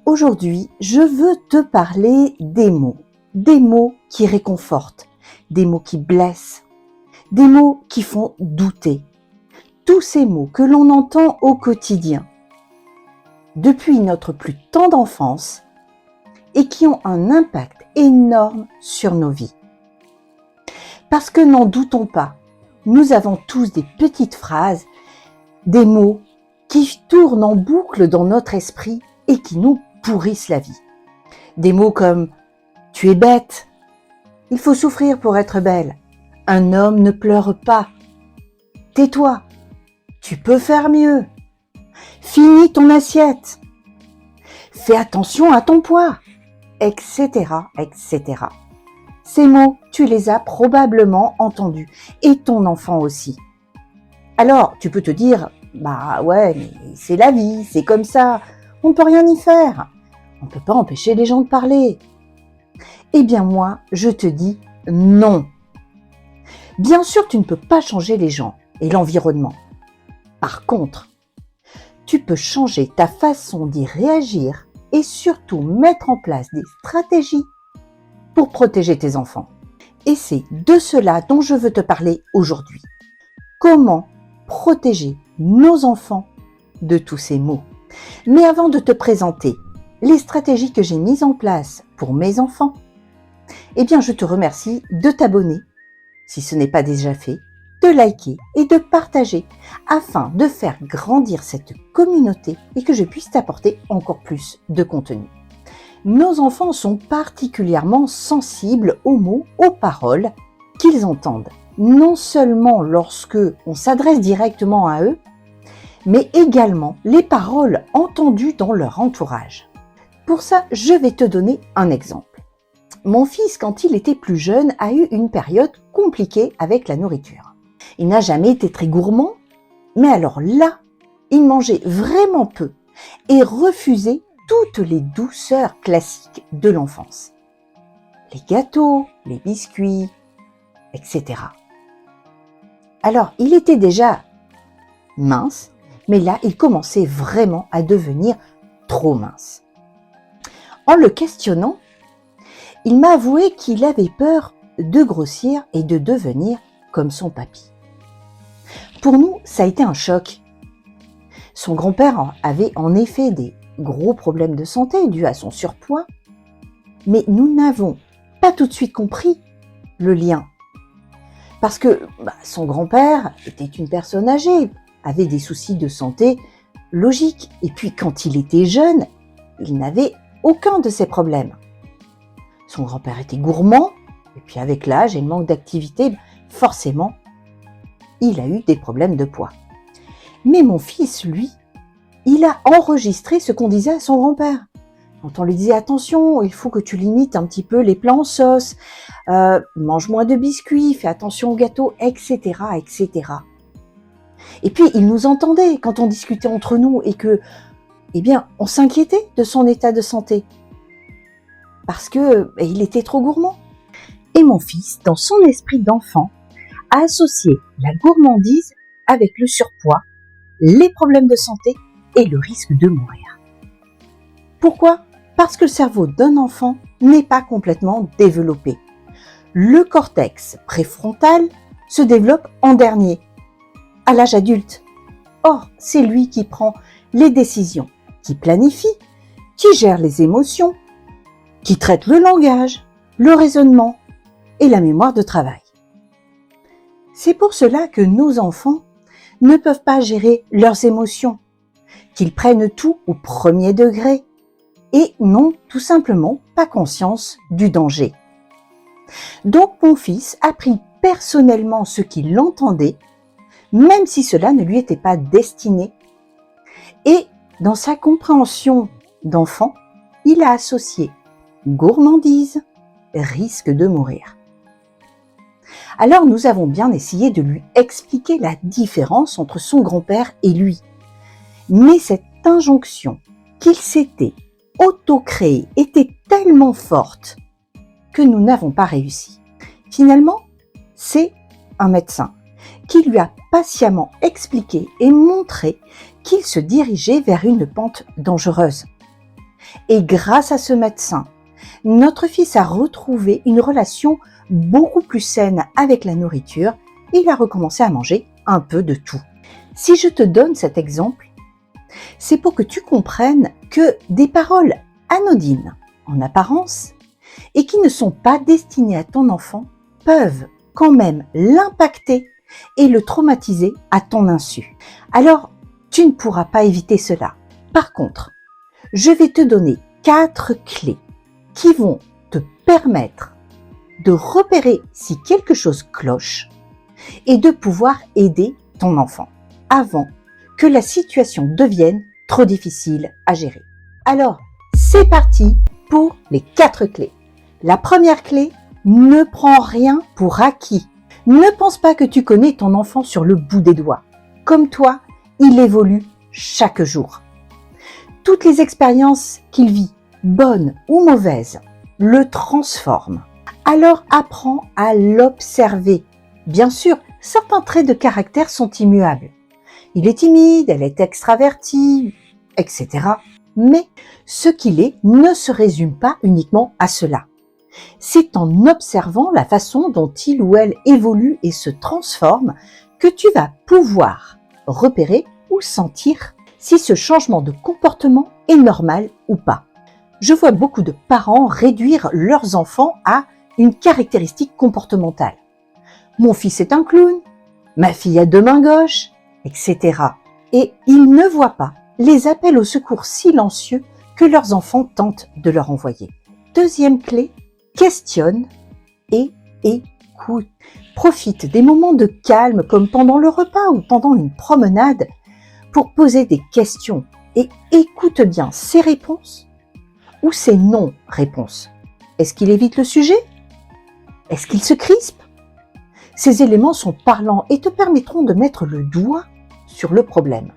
Aujourd'hui, je veux te parler des mots qui réconfortent, des mots qui blessent, des mots qui font douter. Tous ces mots que l'on entend au quotidien, depuis notre plus tendre enfance, et qui ont un impact énorme sur nos vies. Parce que n'en doutons pas, nous avons tous des petites phrases, des mots qui tournent en boucle dans notre esprit et qui nous pourrissent la vie. Des mots comme « tu es bête »,« il faut souffrir pour être belle »,« un homme ne pleure pas »,« tais-toi »,« tu peux faire mieux »,« finis ton assiette »,« fais attention à ton poids », etc., etc. Ces mots, tu les as probablement entendus, et ton enfant aussi. Alors, tu peux te dire, bah ouais, mais c'est la vie, c'est comme ça, on ne peut rien y faire. On ne peut pas empêcher les gens de parler. Eh bien moi, je te dis non. Bien sûr, tu ne peux pas changer les gens et l'environnement. Par contre, tu peux changer ta façon d'y réagir et surtout mettre en place des stratégies pour protéger tes enfants. Et c'est de cela dont je veux te parler aujourd'hui. Comment protéger nos enfants de tous ces maux. Mais avant de te présenter les stratégies que j'ai mises en place pour mes enfants, eh bien je te remercie de t'abonner, si ce n'est pas déjà fait, de liker et de partager afin de faire grandir cette communauté et que je puisse t'apporter encore plus de contenu. Nos enfants sont particulièrement sensibles aux mots, aux paroles qu'ils entendent, non seulement lorsque on s'adresse directement à eux, mais également les paroles entendues dans leur entourage. Pour ça, je vais te donner un exemple. Mon fils, quand il était plus jeune, a eu une période compliquée avec la nourriture. Il n'a jamais été très gourmand, mais alors là, il mangeait vraiment peu et refusait toutes les douceurs classiques de l'enfance. Les gâteaux, les biscuits, etc. Alors, il était déjà mince, mais là, il commençait vraiment à devenir trop mince. En le questionnant, il m'a avoué qu'il avait peur de grossir et de devenir comme son papy. Pour nous, ça a été un choc. Son grand-père avait en effet des gros problèmes de santé dus à son surpoids, mais nous n'avons pas tout de suite compris le lien. Parce que son grand-père était une personne âgée, avait des soucis de santé logiques. Et puis quand il était jeune, il n'avait aucun de ces problèmes. Son grand-père était gourmand, et puis avec l'âge et le manque d'activité, forcément, il a eu des problèmes de poids. Mais mon fils, lui, il a enregistré ce qu'on disait à son grand-père. Quand on lui disait « attention, il faut que tu limites un petit peu les plats en sauce, mange moins de biscuits, fais attention aux gâteaux, etc. etc. » Et puis, il nous entendait quand on discutait entre nous et que, eh bien, on s'inquiétait de son état de santé parce que il était trop gourmand. Et mon fils, dans son esprit d'enfant, a associé la gourmandise avec le surpoids, les problèmes de santé et le risque de mourir. Pourquoi ? Parce que le cerveau d'un enfant n'est pas complètement développé. Le cortex préfrontal se développe en dernier, à l'âge adulte. Or, c'est lui qui prend les décisions, qui planifie, qui gère les émotions, qui traite le langage, le raisonnement et la mémoire de travail. C'est pour cela que nos enfants ne peuvent pas gérer leurs émotions, qu'ils prennent tout au premier degré et n'ont tout simplement pas conscience du danger. Donc mon fils a pris personnellement ce qu'il entendait, même si cela ne lui était pas destiné, et dans sa compréhension d'enfant, il a associé gourmandise, risque de mourir. Alors nous avons bien essayé de lui expliquer la différence entre son grand-père et lui. Mais cette injonction qu'il s'était auto-créée était tellement forte que nous n'avons pas réussi. Finalement, c'est un médecin qui lui a patiemment expliqué et montré qu'il se dirigeait vers une pente dangereuse. Et grâce à ce médecin, notre fils a retrouvé une relation beaucoup plus saine avec la nourriture et il a recommencé à manger un peu de tout. Si je te donne cet exemple, c'est pour que tu comprennes que des paroles anodines en apparence et qui ne sont pas destinées à ton enfant peuvent quand même l'impacter et le traumatiser à ton insu. Alors, tu ne pourras pas éviter cela. Par contre, je vais te donner 4 clés qui vont te permettre de repérer si quelque chose cloche et de pouvoir aider ton enfant avant que la situation devienne trop difficile à gérer. Alors, c'est parti pour les 4 clés. La première clé, ne prends rien pour acquis. Ne pense pas que tu connais ton enfant sur le bout des doigts. Comme toi, il évolue chaque jour. Toutes les expériences qu'il vit, bonnes ou mauvaises, le transforment. Alors apprends à l'observer. Bien sûr, certains traits de caractère sont immuables. Il est timide, elle est extravertie, etc. Mais ce qu'il est ne se résume pas uniquement à cela. C'est en observant la façon dont il ou elle évolue et se transforme que tu vas pouvoir repérer ou sentir si ce changement de comportement est normal ou pas. Je vois beaucoup de parents réduire leurs enfants à une caractéristique comportementale. Mon fils est un clown, ma fille a 2 mains gauches, etc. Et ils ne voient pas les appels au secours silencieux que leurs enfants tentent de leur envoyer. Deuxième clé, questionne et écoute. Profite des moments de calme comme pendant le repas ou pendant une promenade pour poser des questions et écoute bien ses réponses ou ses non-réponses. Est-ce qu'il évite le sujet? Est-ce qu'il se crispe? Ces éléments sont parlants et te permettront de mettre le doigt sur le problème.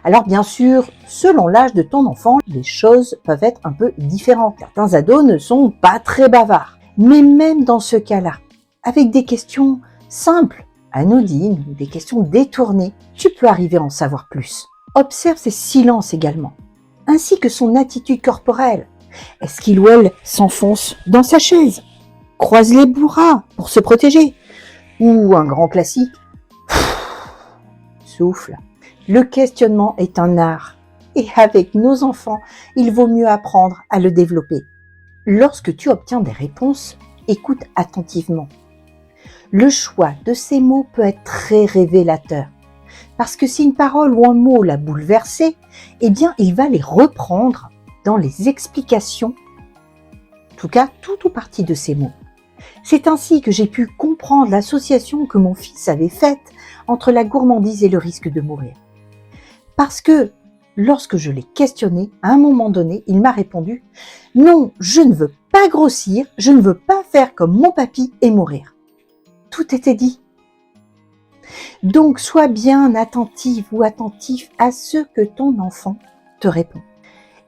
Alors bien sûr, selon l'âge de ton enfant, les choses peuvent être un peu différentes. Certains ados ne sont pas très bavards. Mais même dans ce cas-là, avec des questions simples, anodines, ou des questions détournées, tu peux arriver à en savoir plus. Observe ses silences également, ainsi que son attitude corporelle. Est-ce qu'il ou elle s'enfonce dans sa chaise, croise les bras pour se protéger, ou un grand classique, souffle. Le questionnement est un art et avec nos enfants, il vaut mieux apprendre à le développer. Lorsque tu obtiens des réponses, écoute attentivement. Le choix de ces mots peut être très révélateur parce que si une parole ou un mot l'a bouleversé, eh bien, il va les reprendre dans les explications, en tout cas, tout ou partie de ces mots. C'est ainsi que j'ai pu comprendre l'association que mon fils avait faite entre la gourmandise et le risque de mourir. Parce que lorsque je l'ai questionné, à un moment donné, il m'a répondu « Non, je ne veux pas grossir, je ne veux pas faire comme mon papy et mourir. » Tout était dit. Donc, sois bien attentive ou attentif à ce que ton enfant te répond.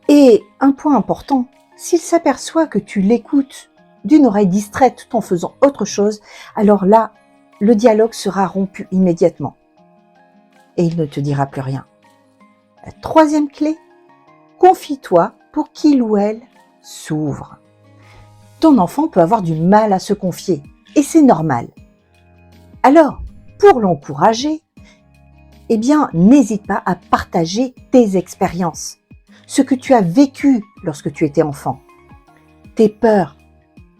Et un point important, s'il s'aperçoit que tu l'écoutes d'une oreille distraite tout en faisant autre chose, alors là, le dialogue sera rompu immédiatement. Et il ne te dira plus rien. La troisième clé, confie-toi pour qu'il ou elle s'ouvre. Ton enfant peut avoir du mal à se confier et c'est normal. Alors, pour l'encourager, eh bien, n'hésite pas à partager tes expériences, ce que tu as vécu lorsque tu étais enfant, tes peurs,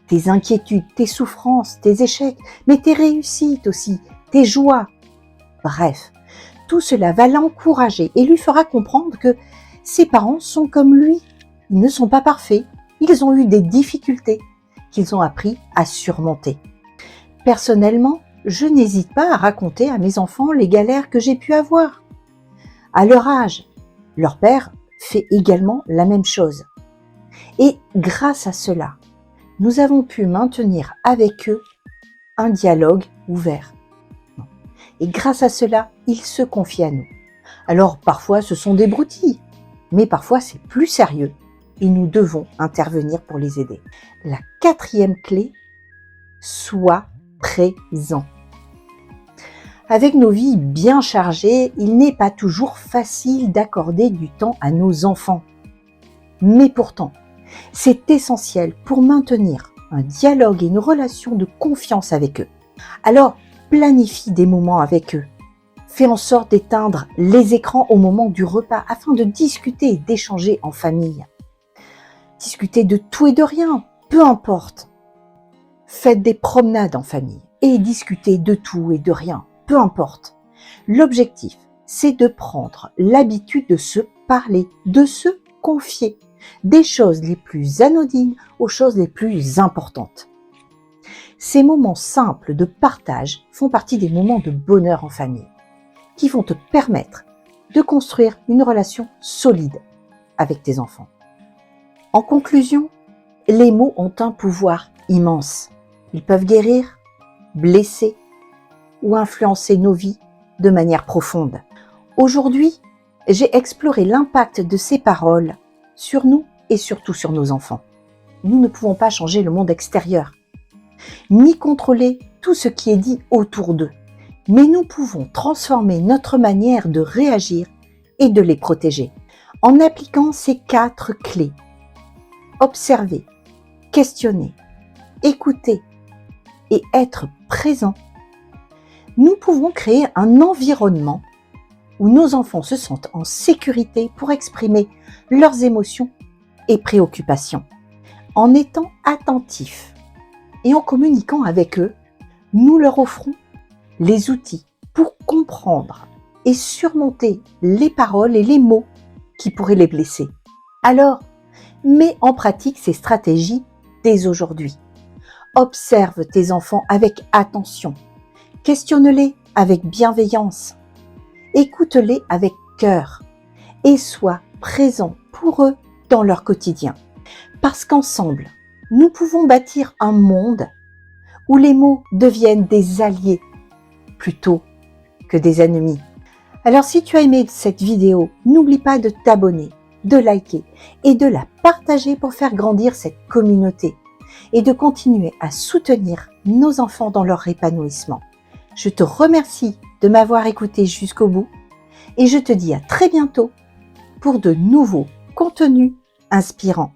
tes inquiétudes, tes souffrances, tes échecs, mais tes réussites aussi, tes joies. Bref, tout cela va l'encourager et lui fera comprendre que ses parents sont comme lui. Ils ne sont pas parfaits, ils ont eu des difficultés qu'ils ont appris à surmonter. Personnellement, je n'hésite pas à raconter à mes enfants les galères que j'ai pu avoir. À leur âge, leur père fait également la même chose. Et grâce à cela, nous avons pu maintenir avec eux un dialogue ouvert. Et grâce à cela, ils se confient à nous. Alors parfois ce sont des broutilles, mais parfois c'est plus sérieux et nous devons intervenir pour les aider. La quatrième clé, sois présent. Avec nos vies bien chargées, il n'est pas toujours facile d'accorder du temps à nos enfants. Mais pourtant, c'est essentiel pour maintenir un dialogue et une relation de confiance avec eux. Alors, planifie des moments avec eux. Fais en sorte d'éteindre les écrans au moment du repas afin de discuter et d'échanger en famille. Discuter de tout et de rien, peu importe. Faites des promenades en famille et discutez de tout et de rien, peu importe. L'objectif, c'est de prendre l'habitude de se parler, de se confier, des choses les plus anodines aux choses les plus importantes. Ces moments simples de partage font partie des moments de bonheur en famille, qui vont te permettre de construire une relation solide avec tes enfants. En conclusion, les mots ont un pouvoir immense. Ils peuvent guérir, blesser ou influencer nos vies de manière profonde. Aujourd'hui, j'ai exploré l'impact de ces paroles sur nous et surtout sur nos enfants. Nous ne pouvons pas changer le monde extérieur, ni contrôler tout ce qui est dit autour d'eux, mais nous pouvons transformer notre manière de réagir et de les protéger en appliquant ces 4 clés. Observer, questionner, écouter et être présent. Nous pouvons créer un environnement où nos enfants se sentent en sécurité pour exprimer leurs émotions et préoccupations. En étant attentifs et en communiquant avec eux, nous leur offrons les outils pour comprendre et surmonter les paroles et les mots qui pourraient les blesser. Alors, mets en pratique ces stratégies dès aujourd'hui. Observe tes enfants avec attention. Questionne-les avec bienveillance. Écoute-les avec cœur et sois présent pour eux dans leur quotidien. Parce qu'ensemble, nous pouvons bâtir un monde où les mots deviennent des alliés plutôt que des ennemis. Alors si tu as aimé cette vidéo, n'oublie pas de t'abonner, de liker et de la partager pour faire grandir cette communauté et de continuer à soutenir nos enfants dans leur épanouissement. Je te remercie de m'avoir écouté jusqu'au bout et je te dis à très bientôt pour de nouveaux contenus inspirants.